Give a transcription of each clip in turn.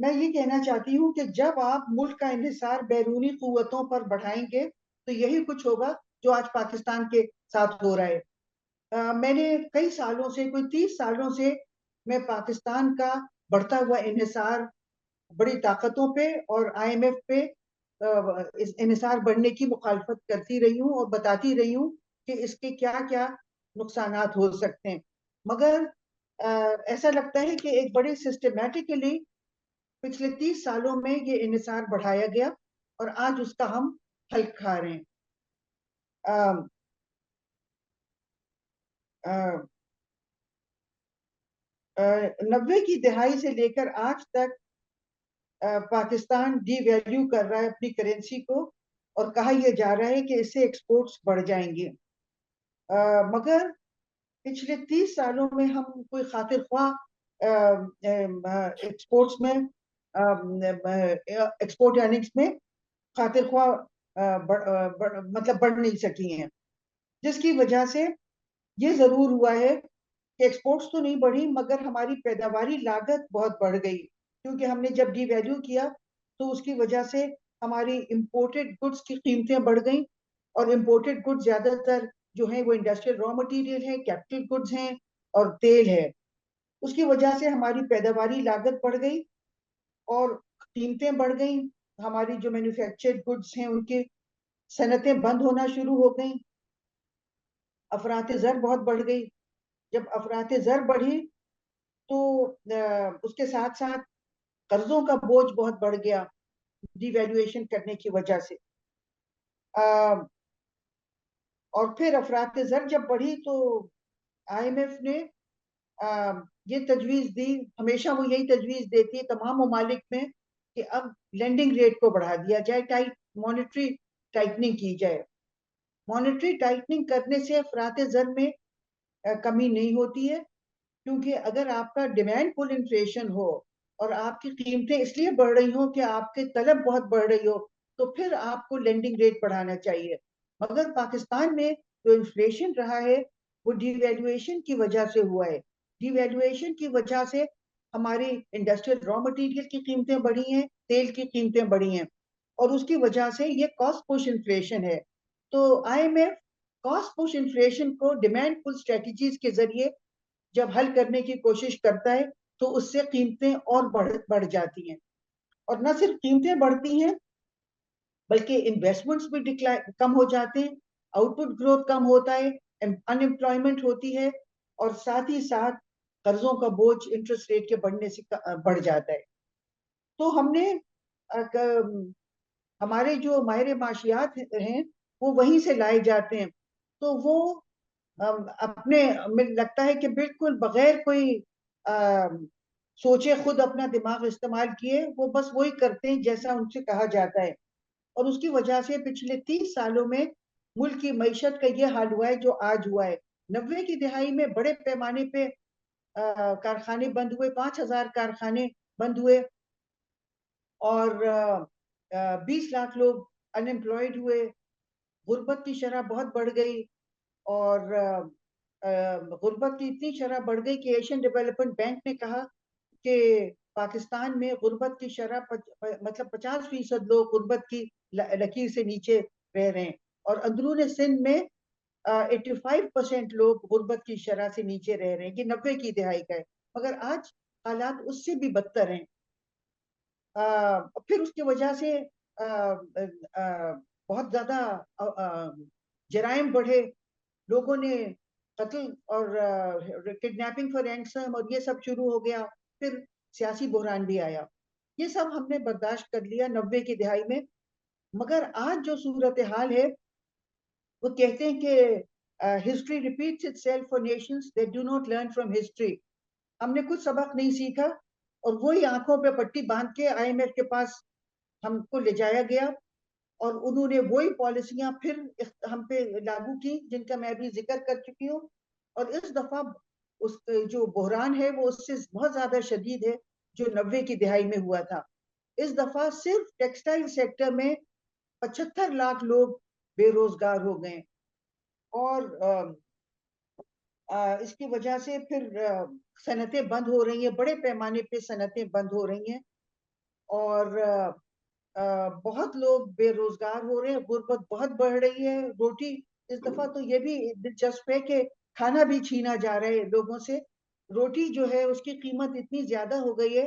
میں یہ کہنا چاہتی ہوں کہ جب آپ ملک کا انحصار بیرونی قوتوں پر بڑھائیں گے تو یہی کچھ ہوگا جو آج پاکستان کے ساتھ ہو رہا ہے۔ میں نے کئی سالوں سے، کوئی 30 سالوں سے میں پاکستان کا بڑھتا ہوا انحصار بڑی طاقتوں پہ اور IMF پہ اس انحصار بڑھنے کی مخالفت کرتی رہی ہوں اور بتاتی رہی ہوں کہ اس کے کیا کیا نقصانات ہو سکتے ہیں، مگر ایسا لگتا ہے کہ ایک بڑے سسٹمیٹکلی پچھلے 30 سالوں میں یہ انحصار بڑھایا گیا اور آج اس کا ہم حل کھا رہے ہیں۔ آم، آم، 90 کی دہائی سے لے کر آج تک پاکستان ڈی ویلیو کر رہا ہے اپنی کرنسی کو، اور کہا یہ جا رہا ہے کہ اس سے ایکسپورٹس بڑھ جائیں گے، مگر پچھلے 30 سالوں میں ہم کوئی خاطر خواہ ایکسپورٹس میں ایکسپورٹ ارننگز میں خاطر خواہ مطلب بڑھ نہیں سکی ہیں، جس کی وجہ سے یہ ضرور ہوا ہے کہ ایکسپورٹس تو نہیں بڑھی مگر ہماری پیداواری لاگت بہت بڑھ گئی، کیونکہ ہم نے جب ڈی ویلیو کیا تو اس کی وجہ سے ہماری امپورٹڈ گڈس کی قیمتیں بڑھ گئیں، اور امپورٹڈ گڈ زیادہ تر جو ہیں وہ انڈسٹریل را مٹیریل ہے، کیپٹل گڈز ہیں اور تیل ہے۔ اس کی وجہ سے ہماری پیداواری لاگت بڑھ گئی اور قیمتیں بڑھ گئیں، ہماری جو مینوفیکچرڈ گڈس ہیں ان کی صنعتیں بند ہونا شروع ہو گئیں، افراط زر بہت بڑھ گئی۔ جب افراط زر بڑھی تو اس کے ساتھ ساتھ قرضوں کا بوجھ بہت بڑھ گیا ڈی ویلیویشن کرنے کی وجہ سے، اور پھر افراط زر جب بڑھی تو IMF نے یہ تجویز دی، ہمیشہ وہ یہی تجویز دیتی ہے تمام ممالک میں کہ اب لینڈنگ ریٹ کو بڑھا دیا جائے، مانیٹری ٹائٹننگ کی جائے۔ مانیٹری ٹائٹننگ کرنے سے افراط زر میں کمی نہیں ہوتی ہے، کیونکہ اگر آپ کا ڈیمانڈ پل انفلیشن ہو اور آپ کی قیمتیں اس لیے بڑھ رہی ہوں کہ آپ کی طلب بہت بڑھ رہی ہو تو پھر آپ کو لینڈنگ ریٹ بڑھانا چاہیے، مگر پاکستان میں جو انفلیشن رہا ہے وہ ڈی ویلیویشن کی وجہ سے ہوا ہے۔ ڈی ویلیویشن کی وجہ سے ہماری انڈسٹریل را مٹیریل کی قیمتیں بڑھی ہیں، تیل کی قیمتیں بڑھی ہیں، اور اس کی وجہ سے یہ کاسٹ پش انفلیشن ہے۔ تو IMF کاسٹ پش انفلیشن کو ڈیمانڈ پل اسٹریٹجیز کے ذریعے جب حل کرنے کی کوشش کرتا ہے تو اس سے قیمتیں اور بڑھ جاتی ہیں، اور نہ صرف قیمتیں بڑھتی ہیں بلکہ انویسٹمنٹس بھی کم ہو جاتے ہیں، آؤٹ پٹ گروتھ کم ہوتا ہے، انمپلائمنٹ ہوتی ہے، اور ساتھ ہی ساتھ قرضوں کا بوجھ انٹرسٹ ریٹ کے بڑھنے سے بڑھ جاتا ہے۔ تو ہم نے ہمارے جو ماہر معاشیات ہیں وہ وہیں سے لائے جاتے ہیں، تو وہ اپنے لگتا ہے کہ بالکل بغیر کوئی سوچے خود اپنا دماغ استعمال کیے وہ بس وہی کرتے ہیں جیسا ان سے کہا جاتا ہے، اور اس کی وجہ سے پچھلے 30 سالوں میں ملک کی معیشت کا یہ حال ہوا ہے جو آج ہوا ہے۔ 90 کی دہائی میں بڑے پیمانے پہ کارخانے بند ہوئے، 5,000 کارخانے بند ہوئے، اور 20 لاکھ لوگ انمپلائڈ ہوئے، غربت کی شرح بہت بڑھ گئی، اور غربت کی اتنی شرح بڑھ گئی کہ ایشین ڈیولپمنٹ بینک نے کہا کہ پاکستان میں غربت کی شرح مطلب 50% لوگ غربت کی لکیر سے نیچے رہ رہے ہیں، اور اندرون سندھ میں 85% لوگ غربت کی شرح سے نیچے رہ رہے ہیں۔ یہ 90 کی دہائی کا ہے، مگر آج حالات اس سے بھی بدتر ہیں۔ پھر اس کی وجہ سے بہت زیادہ جرائم بڑھے، لوگوں نے قتل اور کڈنیپنگ فار رینسم اور یہ سب شروع ہو گیا، پھر سیاسی بحران بھی آیا، یہ سب ہم نے برداشت کر لیا 90 کی دہائی میں۔ مگر آج جو صورتحال ہے وہ کہتے ہیں کہ history repeats it self for nations that do not learn from history. ہم نے کچھ سبق نہیں سیکھا، اور وہی آنکھوں پہ پٹی باندھ کے IMF کے پاس ہم کو لے جایا گیا، اور انہوں نے وہی پالیسیاں پھر ہم پہ لاگو کی جن کا میں ابھی ذکر کر چکی ہوں، اور اس دفعہ اس جو بحران ہے وہ اس سے بہت زیادہ شدید ہے جو 90 کی دہائی میں ہوا تھا۔ اس دفعہ صرف ٹیکسٹائل سیکٹر میں 75 لاکھ لوگ بے روزگار ہو گئے، اور اس کی وجہ سے پھر صنعتیں بند ہو رہی ہیں، بڑے پیمانے پہ صنعتیں بند ہو رہی ہیں، اور بہت لوگ بے روزگار ہو رہے ہیں, غربت بہت بڑھ رہی ہے. روٹی اس دفعہ تو یہ بھی دلچسپ ہے کہ کھانا بھی چھینا جا رہا ہے لوگوں سے. روٹی جو ہے اس کی قیمت اتنی زیادہ ہو گئی ہے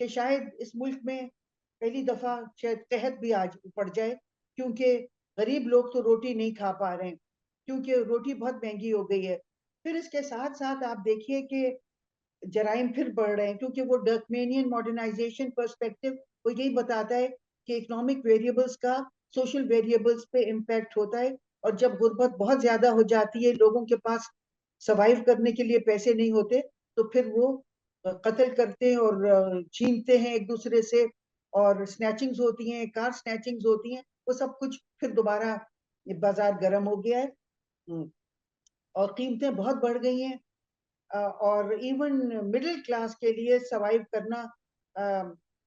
کہ شاید اس ملک میں پہلی دفعہ شاید قحط بھی آج پڑ جائے, کیونکہ غریب لوگ تو روٹی نہیں کھا پا رہے ہیں, کیونکہ روٹی بہت مہنگی ہو گئی ہے. پھر اس کے ساتھ ساتھ آپ دیکھیے کہ جرائم پھر بڑھ رہے ہیں, کیونکہ وہ ڈرکمینین ماڈرنائزیشن پرسپیکٹو وہ یہی بتاتا ہے کہ اکنامک ویریبلز کا سوشل ویریبلز پہ امپیکٹ ہوتا ہے. اور جب غربت بہت زیادہ ہو جاتی ہے, لوگوں کے پاس سروائیو کرنے کے لیے پیسے نہیں ہوتے, تو پھر وہ قتل کرتے ہیں اور چھینتے ہیں ایک دوسرے سے, اور سنیچنگز ہوتی ہیں, کار سنیچنگز ہوتی ہیں, وہ سب کچھ پھر دوبارہ بازار گرم ہو گیا ہے اور قیمتیں بہت بڑھ گئی ہیں. اور ایون مڈل کلاس کے لیے سروائیو کرنا,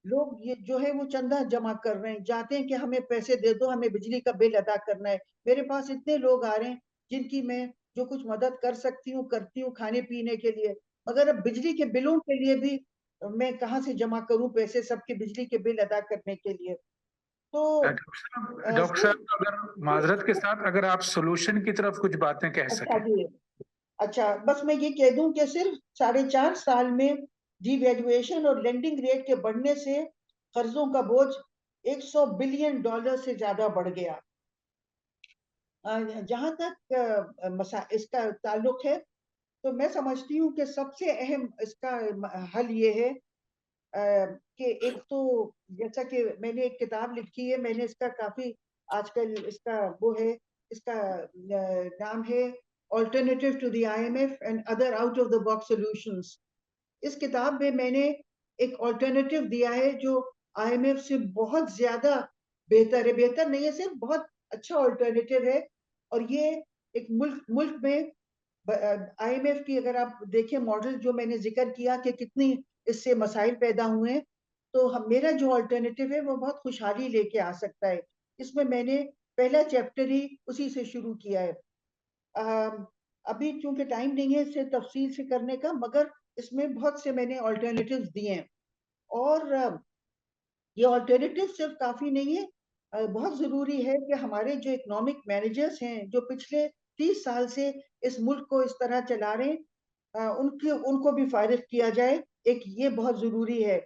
لوگ یہ جو ہے وہ چندہ جمع کر رہے ہیں, جاتے ہیں کہ ہمیں پیسے دے دو, ہمیں بجلی کا بل ادا کرنا ہے. میرے پاس اتنے لوگ آ رہے ہیں جن کی میں جو کچھ مدد کر سکتی ہوں کرتی ہوں کھانے پینے کے لیے, مگر اب بجلی کے بلوں کے لیے بھی میں کہاں سے جمع کروں پیسے سب کے بجلی کے بل ادا کرنے کے لیے. تو ڈاکٹر صاحب اگر معذرت کے ساتھ اگر آپ سولوشن کی طرف کچھ باتیں کہہ اچھا سکیں. جی, اچھا بس میں یہ کہہ دوں کہ صرف 4.5 سال میں ڈی ویلیویشن اور لینڈنگ ریٹ کے بڑھنے سے قرضوں کا بوجھ $100 بلین سے زیادہ بڑھ گیا. جہاں تک اس کا تعلق ہے تو میں سمجھتی ہوں کہ سب سے اہم اس کا حل یہ ہے کہ ایک تو جیسا کہ میں نے ایک کتاب لکھی ہے, میں نے اس کا کافی آج کل اس کا وہ ہے, اس کا نام ہے Alternative to the IMF and Other Out of the Box Solutions. اس کتاب میں نے ایک آلٹرنیٹو دیا ہے جو آئی ایم ایف سے بہت زیادہ بہتر ہے, بہتر نہیں ہے صرف بہت اچھا آلٹرنیٹو ہے. اور یہ ایک ملک میں آئی ایم ایف کی اگر آپ دیکھیں ماڈل جو میں نے ذکر کیا کہ کتنی اس سے مسائل پیدا ہوئے ہیں, تو میرا جو آلٹرنیٹو ہے وہ بہت خوشحالی لے کے آ سکتا ہے. اس میں نے پہلا چیپٹر ہی اسی سے شروع کیا ہے. ابھی چونکہ ٹائم نہیں ہے اسے تفصیل سے کرنے کا, مگر اس میں بہت سے میں نے آلٹرنیٹیوز دیے ہیں. اور یہ آلٹرنیٹیو صرف کافی نہیں ہے, بہت ضروری ہے کہ ہمارے جو اکنامک مینیجرز ہیں جو پچھلے 30 سال سے اس ملک کو اس طرح چلا رہے ہیں, ان کو بھی فارغ کیا جائے. ایک یہ بہت ضروری ہے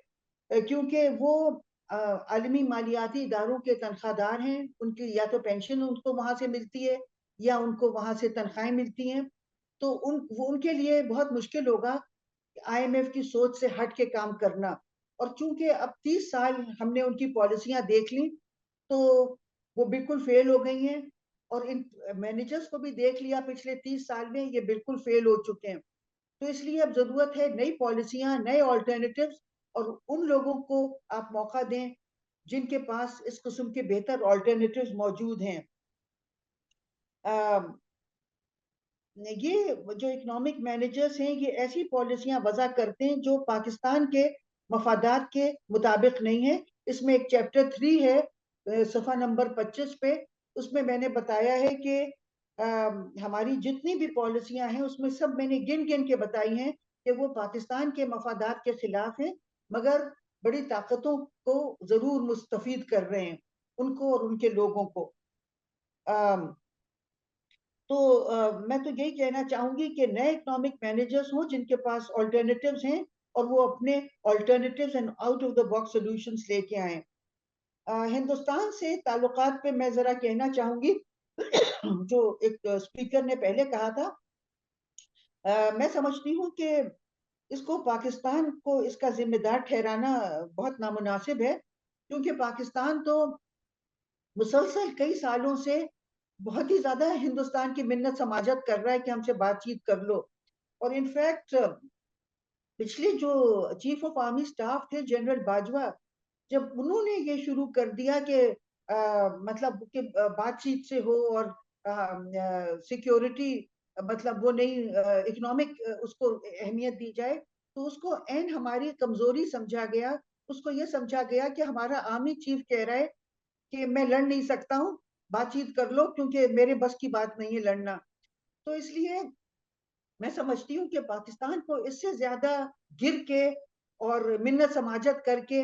کیونکہ وہ عالمی مالیاتی اداروں کے تنخواہ دار ہیں, ان کی یا تو پینشن ان کو وہاں سے ملتی ہے یا ان کو وہاں سے تنخواہیں ملتی ہیں, تو ان کے لیے بہت مشکل ہوگا آئی ایم ایف کی سوچ سے ہٹ کے کام کرنا. اور چونکہ اب 30 سال ہم نے ان کی پالیسیاں دیکھ لی تو وہ بالکل فیل ہو گئی ہیں, اور ان مینیجرز کو بھی دیکھ لیا پچھلے 30 سال میں یہ بالکل فیل ہو چکے ہیں. تو اس لیے اب ضرورت ہے نئی پالیسیاں, نئے آلٹرنیٹیوز, اور ان لوگوں کو آپ موقع دیں جن کے پاس اس قسم کے بہتر آلٹرنیٹیوز موجود ہیں. یہ جو اکنامک مینیجرز ہیں یہ ایسی پالیسیاں وضع کرتے ہیں جو پاکستان کے مفادات کے مطابق نہیں ہے. اس میں ایک چیپٹر 3 ہے صفحہ نمبر 25 پہ, اس میں نے بتایا ہے کہ ہماری جتنی بھی پالیسیاں ہیں اس میں سب میں نے گن گن کے بتائی ہیں کہ وہ پاکستان کے مفادات کے خلاف ہیں, مگر بڑی طاقتوں کو ضرور مستفید کر رہے ہیں, ان کو اور ان کے لوگوں کو. تو میں تو یہی کہنا چاہوں گی کہ نئے اکنامک مینیجرز ہوں جن کے پاس آلٹرنیٹیوز ہیں اور وہ اپنے alternatives and out of the box solutions لے کے آئیں. ہندوستان سے تعلقات پہ میں ذرا کہنا چاہوں گی جو ایک اسپیکر نے پہلے کہا تھا, میں سمجھتی ہوں کہ اس کو پاکستان کو اس کا ذمہ دار ٹھہرانا بہت نامناسب ہے, کیونکہ پاکستان تو مسلسل کئی سالوں سے بہت ہی زیادہ ہندوستان کی منت سماجت کر رہا ہے کہ ہم سے بات چیت کر لو. اور انفیکٹ پچھلے جو چیف آف آرمی سٹاف تھے جنرل باجوہ, جب انہوں نے یہ شروع کر دیا کہ مطلب کہ بات چیت سے ہو اور سیکیورٹی مطلب وہ نہیں اکنامک اس کو اہمیت دی جائے, تو اس کو این ہماری کمزوری سمجھا گیا. اس کو یہ سمجھا گیا کہ ہمارا آرمی چیف کہہ رہا ہے کہ میں لڑ نہیں سکتا ہوں, بات چیت کر لو کیونکہ میرے بس کی بات نہیں ہے لڑنا. تو اس لیے میں سمجھتی ہوں کہ پاکستان کو اس سے زیادہ گر کے اور منت سماجت کر کے